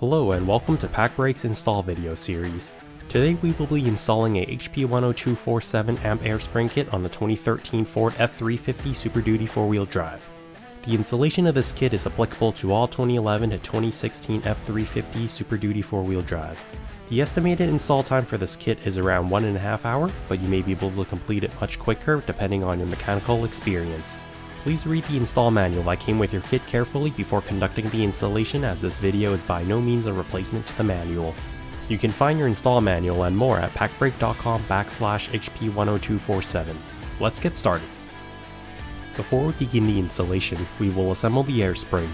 Hello and welcome to Pacbrake's install video series. Today we will be installing a HP10247 amp air spring kit on the 2013 Ford F350 Super Duty 4-wheel drive. The installation of this kit is applicable to all 2011 to 2016 F350 Super Duty 4-wheel drives. The estimated install time for this kit is around 1.5 hours, but you may be able to complete it much quicker depending on your mechanical experience. Please read the install manual that came with your kit carefully before conducting the installation, as this video is by no means a replacement to the manual. You can find your install manual and more at pacbrake.com/HP10247. Let's get started. Before we begin the installation, we will assemble the air spring.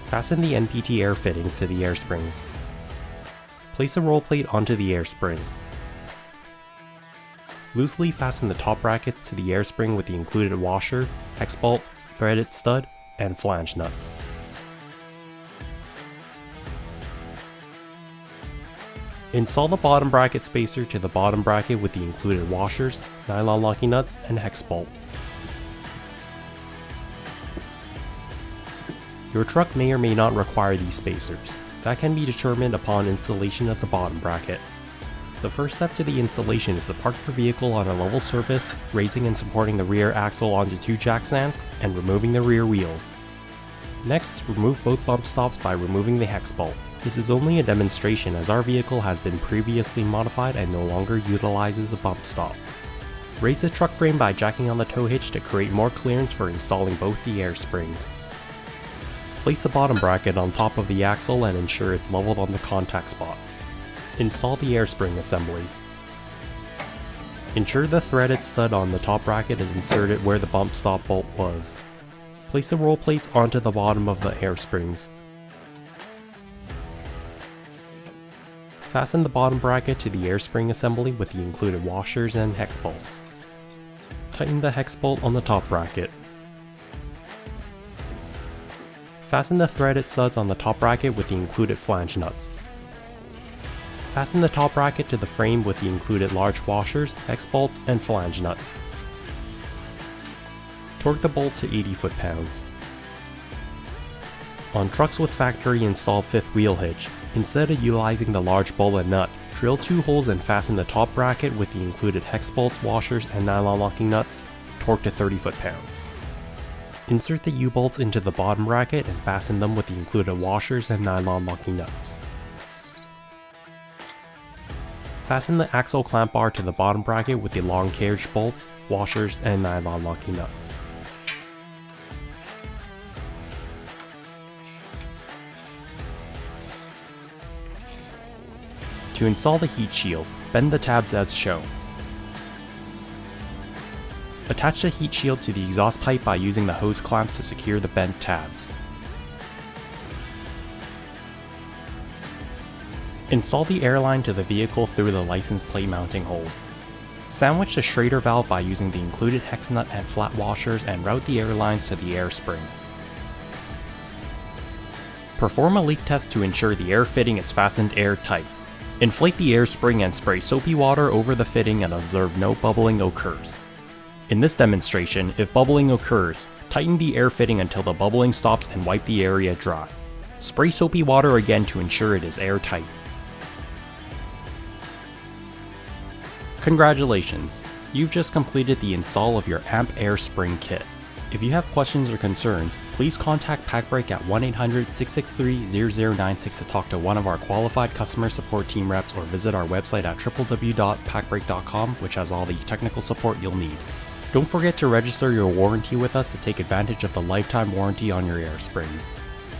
Fasten the NPT air fittings to the air springs. Place a roll plate onto the air spring. Loosely fasten the top brackets to the air spring with the included washer, hex bolt, threaded stud, and flange nuts. Install the bottom bracket spacer to the bottom bracket with the included washers, nylon locking nuts, and hex bolt. Your truck may or may not require these spacers. That can be determined upon installation of the bottom bracket. The first step to the installation is to park your vehicle on a level surface, raising and supporting the rear axle onto two jack stands, and removing the rear wheels. Next, remove both bump stops by removing the hex bolt. This is only a demonstration, as our vehicle has been previously modified and no longer utilizes a bump stop. Raise the truck frame by jacking on the tow hitch to create more clearance for installing both the air springs. Place the bottom bracket on top of the axle and ensure it's leveled on the contact spots. Install the air spring assemblies. Ensure the threaded stud on the top bracket is inserted where the bump stop bolt was. Place the roll plates onto the bottom of the air springs. Fasten the bottom bracket to the air spring assembly with the included washers and hex bolts. Tighten the hex bolt on the top bracket. Fasten the threaded studs on the top bracket with the included flange nuts. Fasten the top bracket to the frame with the included large washers, hex bolts, and flange nuts. Torque the bolt to 80 foot-pounds. On trucks with factory installed fifth wheel hitch, instead of utilizing the large bolt and nut, drill 2 holes and fasten the top bracket with the included hex bolts, washers, and nylon locking nuts, torque to 30 foot-pounds. Insert the U-bolts into the bottom bracket and fasten them with the included washers and nylon locking nuts. Fasten the axle clamp bar to the bottom bracket with the long carriage bolts, washers, and nylon locking nuts. To install the heat shield, bend the tabs as shown. Attach the heat shield to the exhaust pipe by using the hose clamps to secure the bent tabs. Install the air line to the vehicle through the license plate mounting holes. Sandwich the Schrader valve by using the included hex nut and flat washers and route the air lines to the air springs. Perform a leak test to ensure the air fitting is fastened airtight. Inflate the air spring and spray soapy water over the fitting and observe no bubbling occurs. In this demonstration, if bubbling occurs, tighten the air fitting until the bubbling stops and wipe the area dry. Spray soapy water again to ensure it is airtight. Congratulations! You've just completed the install of your amp air spring kit. If you have questions or concerns, please contact Pacbrake at 1-800-663-0096 to talk to one of our qualified customer support team reps, or visit our website at www.pacbrake.com, which has all the technical support you'll need. Don't forget to register your warranty with us to take advantage of the lifetime warranty on your air springs.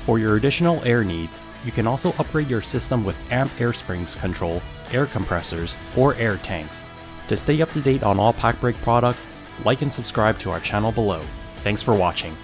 For your additional air needs, you can also upgrade your system with amp air springs control, air compressors, or air tanks. To stay up to date on all Pacbrake products, like and subscribe to our channel below. Thanks for watching.